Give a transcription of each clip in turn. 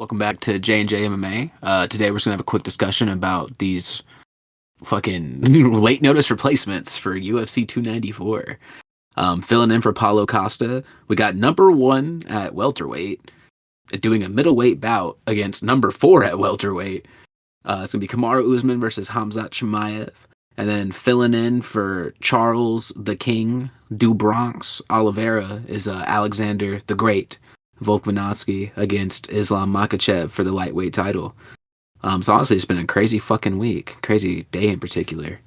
Welcome back to J&J MMA. Today we're just gonna have a quick discussion about these fucking late notice replacements for UFC 294. Filling in for Paulo Costa, we got number one at welterweight doing a middleweight bout against number four at welterweight. It's gonna be Kamaru Usman versus Khamzat Chimaev, and then filling in for Charles the King Du Bronx Oliveira is Alexander the Great Volkanovski against Islam Makhachev for the lightweight title. So honestly, it's been a crazy fucking week, crazy day in particular.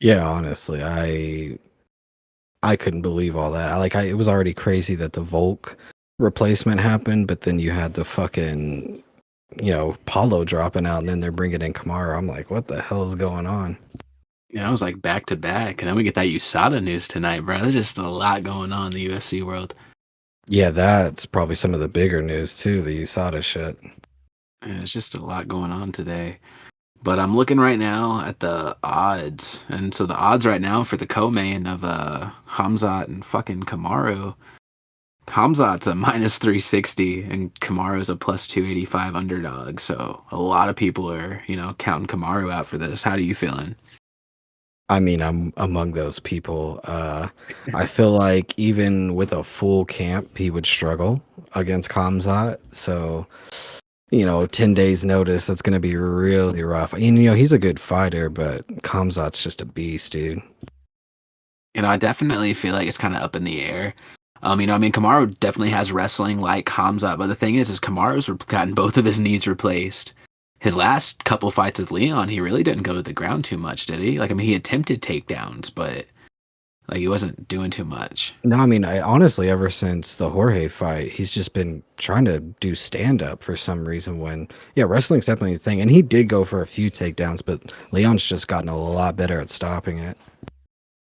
Yeah, honestly, I couldn't believe all that. It was already crazy that the Volk replacement happened, but then you had the fucking, Paulo dropping out, and then they're bringing in Kamaru. I'm like, what the hell is going on? You know, it was like back to back, and then we get that USADA news tonight, bro. There's just a lot going on in the UFC world. Yeah, that's probably some of the bigger news too, the USADA shit. And it's just a lot going on today. But I'm looking right now at the odds, and so the odds right now for the co-main of Khamzat and fucking Kamaru. Khamzat's a minus 360 and Kamaru's a plus 285 underdog. So a lot of people are, counting Kamaru out for this. How are you feeling? I mean, I'm among those people. I feel like even with a full camp, he would struggle against Khamzat. So, 10 days notice, that's going to be really rough. And, he's a good fighter, but Khamzat's just a beast, dude. I definitely feel like it's kind of up in the air. Kamaru definitely has wrestling like Khamzat, but the thing is Kamaru's gotten both of his knees replaced. His last couple fights with Leon, he really didn't go to the ground too much, did he? He attempted takedowns, but he wasn't doing too much. No, I mean, I honestly, ever since the Jorge fight, he's just been trying to do stand up for some reason. Yeah, wrestling's definitely a thing, and he did go for a few takedowns, but Leon's just gotten a lot better at stopping it.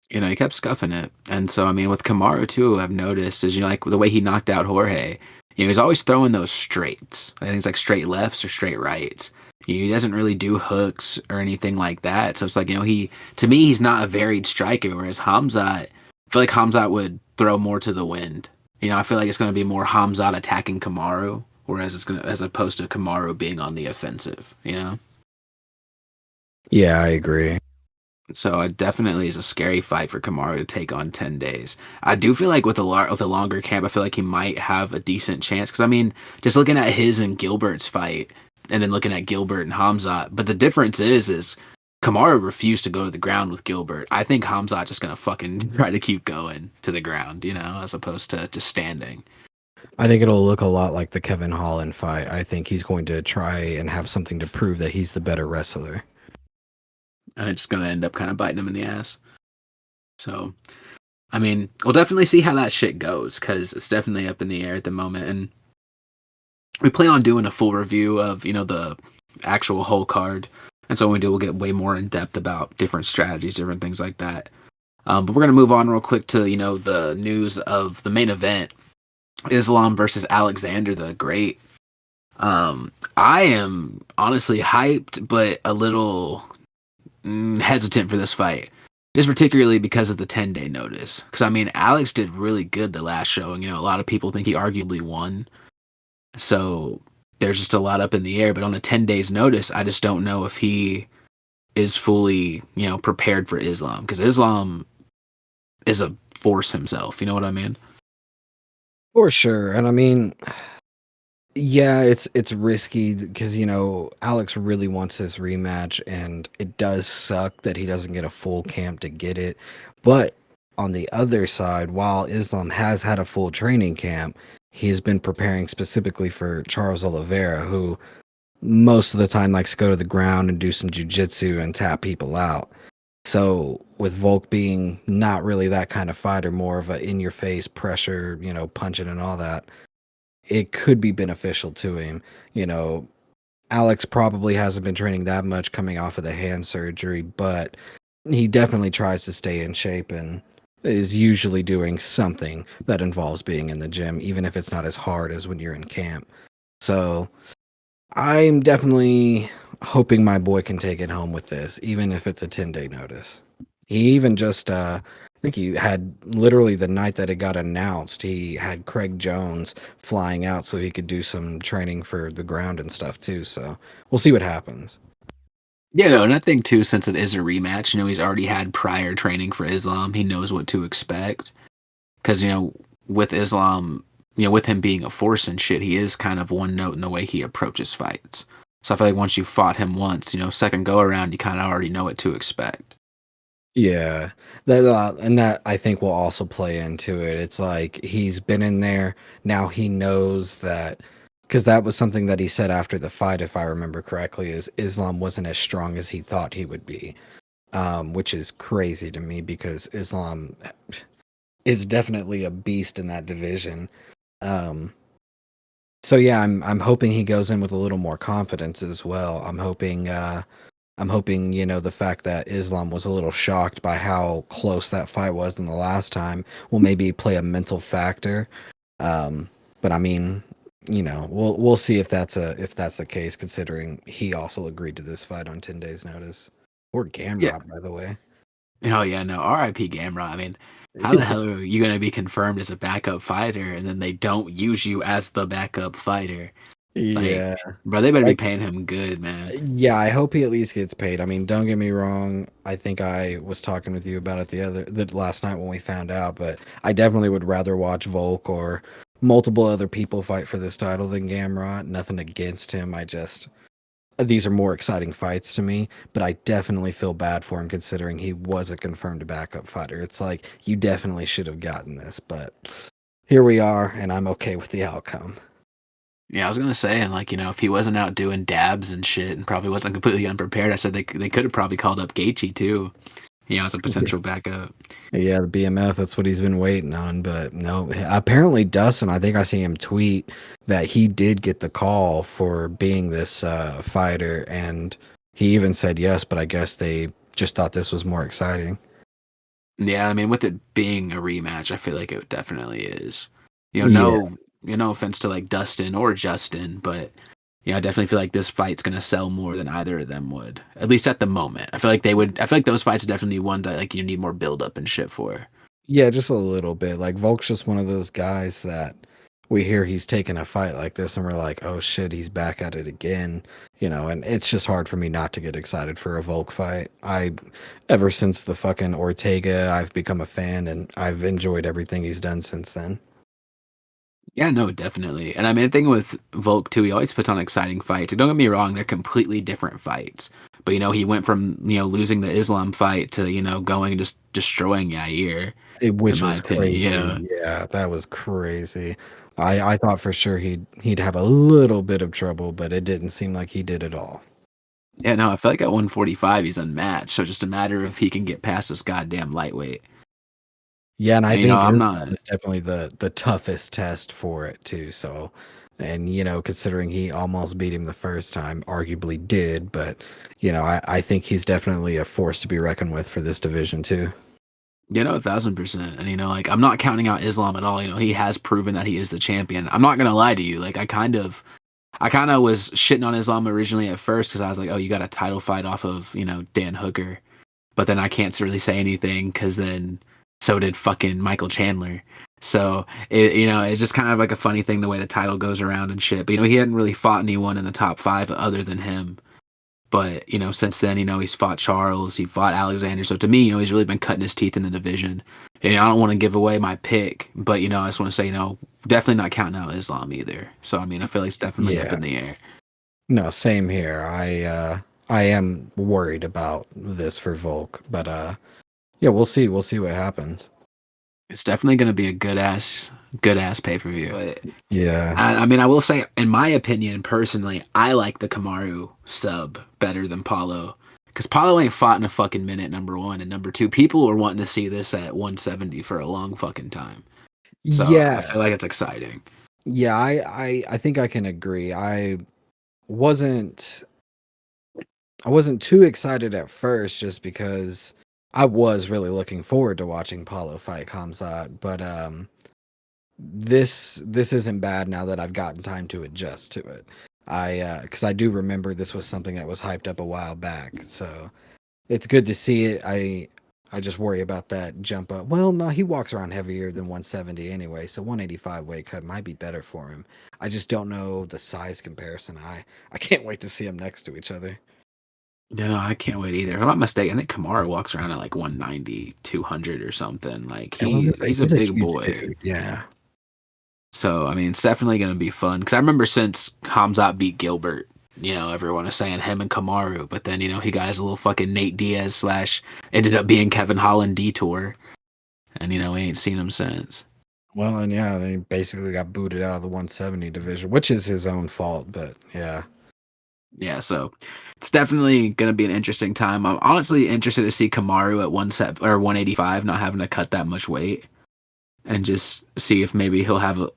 He kept scuffing it. And so, with Kamaru, too, I've noticed is, the way he knocked out Jorge, he's always throwing those straights. I think it's like straight lefts or straight rights. He doesn't really do hooks or anything like that. So it's like, to me, he's not a varied striker. Whereas Khamzat, I feel like Khamzat would throw more to the wind. I feel like it's going to be more Khamzat attacking Kamaru, whereas as opposed to Kamaru being on the offensive, Yeah, I agree. So it definitely is a scary fight for Kamaru to take on 10 days. I do feel like with a longer camp, I feel like he might have a decent chance. Because, just looking at his and Gilbert's fight, and then looking at Gilbert and Khamzat, but the difference is Kamaru refused to go to the ground with Gilbert. I think Khamzat just going to fucking try to keep going to the ground, as opposed to just standing. I think it'll look a lot like the Kevin Holland fight. I think he's going to try and have something to prove that he's the better wrestler. And it's going to end up kind of biting him in the ass. So, we'll definitely see how that shit goes, because it's definitely up in the air at the moment. And we plan on doing a full review of, the actual whole card. And so when we do, we'll get way more in depth about different strategies, different things like that. But we're going to move on real quick to, the news of the main event, Islam versus Alexander the Great. I am honestly hyped, but a little hesitant for this fight. Just particularly because of the 10-day notice. Because, Alex did really good the last showing. A lot of people think he arguably won. So there's just a lot up in the air. But on a 10 days notice, I just don't know if he is fully, prepared for Islam. Because Islam is a force himself. You know what I mean? For sure. And yeah, it's risky because, Alex really wants this rematch, and it does suck that he doesn't get a full camp to get it. But on the other side, while Islam has had a full training camp, he has been preparing specifically for Charles Oliveira, who most of the time likes to go to the ground and do some jiu-jitsu and tap people out. So with Volk being not really that kind of fighter, more of a in-your-face pressure, punching and all that, it could be beneficial to him. Alex probably hasn't been training that much coming off of the hand surgery, but he definitely tries to stay in shape and is usually doing something that involves being in the gym, even if it's not as hard as when you're in camp. So I'm definitely hoping my boy can take it home with this, even if it's a 10-day notice. He even just I think he had literally the night that it got announced, he had Craig Jones flying out so he could do some training for the ground and stuff too. So we'll see what happens. Yeah, no, and I think too, since it is a rematch, he's already had prior training for Islam. He knows what to expect. Because, with Islam, with him being a force and shit, he is kind of one note in the way he approaches fights. So I feel like once you fought him once, second go around, you kind of already know what to expect. Yeah, that I think will also play into it. It's like he's been in there now. He knows that because that was something that he said after the fight, if I remember correctly, is Islam wasn't as strong as he thought he would be, which is crazy to me because Islam is definitely a beast in that division. Um, so yeah, I'm hoping he goes in with a little more confidence as well. I'm hoping, the fact that Islam was a little shocked by how close that fight was in the last time will maybe play a mental factor. Um, but I mean, we'll see if that's the case, considering he also agreed to this fight on 10 days' notice. Or Yeah. Gamrot, by the way. Oh, yeah, no. RIP Gamrot. I mean, how the hell are you going to be confirmed as a backup fighter and then they don't use you as the backup fighter? Like, Yeah. bro, they better be Like, paying him good, man. yeah, I hope he at least gets paid. I mean, don't get me wrong. I think I was talking with you about it the last night when we found out, but I definitely would rather watch Volk or multiple other people fight for this title than Gamrot. Nothing against him. I just these are more exciting fights to me, but I definitely feel bad for him considering he was a confirmed backup fighter. It's like you definitely should have gotten this, but here we are, and I'm okay with the outcome. Yeah, I was gonna say, and like, if he wasn't out doing dabs and shit and probably wasn't completely unprepared, I said they could have probably called up Gaethje too, as a potential backup. Yeah, the BMF, that's what he's been waiting on. But no, apparently Dustin, I think I see him tweet that he did get the call for being this fighter. And he even said yes, but I guess they just thought this was more exciting. Yeah, I mean, with it being a rematch, I feel like it definitely is. Yeah. No, no offense to like Dustin or Justin, but I definitely feel like this fight's gonna sell more than either of them would. At least at the moment, I feel like they would. I feel like those fights are definitely one that like you need more build up and shit for. Yeah, just a little bit. Like Volk's just one of those guys that we hear he's taking a fight like this and we're like, oh shit, he's back at it again. And it's just hard for me not to get excited for a Volk fight. Ever since the fucking Ortega, I've become a fan and I've enjoyed everything he's done since then. Yeah, no, definitely. And I mean, the thing with Volk too, he always puts on exciting fights. Don't get me wrong; they're completely different fights. But he went from losing the Islam fight to going and just destroying Yair, in Which my was opinion. crazy. Yeah, that was crazy. I thought for sure he'd have a little bit of trouble, but it didn't seem like he did at all. Yeah, no, I feel like at 145 he's unmatched. So just a matter of he can get past this goddamn lightweight. Yeah, and I And think I'm Islam not. is definitely the toughest test for it too. So, and considering he almost beat him the first time, arguably did, but I think he's definitely a force to be reckoned with for this division too. 1,000%. And like I'm not counting out Islam at all. He has proven that he is the champion. I'm not gonna lie to you. Like I kind of was shitting on Islam originally at first because I was like, oh, you got a title fight off of Dan Hooker, but then I can't really say anything because then so did fucking Michael Chandler. So it's just kind of like a funny thing the way the title goes around and shit. But he hadn't really fought anyone in the top five other than him. But since then, he's fought Charles, he fought Alexander. So to me, he's really been cutting his teeth in the division. And I don't want to give away my pick, but I just want to say, definitely not counting out Islam either. So I mean, I feel like it's definitely up Yeah. in the air. No, same here. I am worried about this for Volk, but yeah, we'll see. We'll see what happens. It's definitely going to be a good ass pay per view. But Yeah. I mean, I will say, in my opinion, personally, I like the Kamaru sub better than Paulo. Because Paulo ain't fought in a fucking minute, number one. And number two, people are wanting to see this at 170 for a long fucking time. So I Yeah. feel like it's exciting. Yeah, I think I can agree. Wasn't I wasn't too excited at first just because I was really looking forward to watching Paulo fight Khamzat, but this isn't bad now that I've gotten time to adjust to it. Because I do remember this was something that was hyped up a while back, so it's good to see it. I just worry about that jump up. Well, no, he walks around heavier than 170 anyway, so 185 weight cut might be better for him. I just don't know the size comparison. I can't wait to see them next to each other. You know, I can't wait either. If I'm not mistaken, I think Kamaru walks around at like 190, 200 or something. Like I was gonna say, he's a he's a big huge boy. dude. Yeah. So I mean, it's definitely going to be fun because I remember since Khamzat beat Gilbert, you know, everyone was saying him and Kamaru, but then you know he got his little fucking Nate Diaz slash ended up being Kevin Holland detour, and you know we ain't seen him since. Well, and yeah, they basically got booted out of the 170 division, which is his own fault, but yeah. Yeah, so it's definitely going to be an interesting time. I'm honestly interested to see Kamaru at 185, not having to cut that much weight, and just see if maybe he'll have a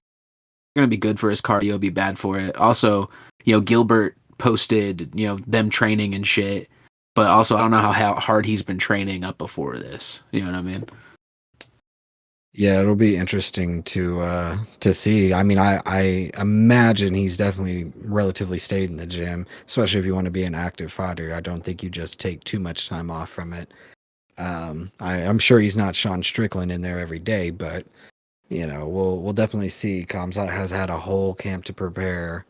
going to be good for his cardio, be bad for it. Also, you know, Gilbert posted, you know, them training and shit, but also I don't know how hard he's been training up before this. You know what I mean? Yeah, it'll be interesting to see. I mean, I imagine he's definitely relatively stayed in the gym, especially if you want to be an active fighter. I don't think you just take too much time off from it. I'm sure he's not Sean Strickland in there every day, but you know, we'll definitely see. Kamzat has had a whole camp to prepare,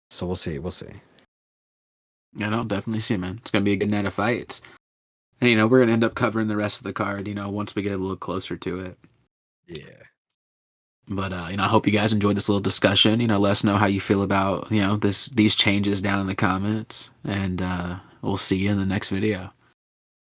so we'll see. We'll see. Yeah, no, definitely see, man. It's gonna be a good night of fights. And you know, we're gonna end up covering the rest of the card, you know, once we get a little closer to it. Yeah. But you know, I hope you guys enjoyed this little discussion. You know, let us know how you feel about, you know, these changes down in the comments. And we'll see you in the next video.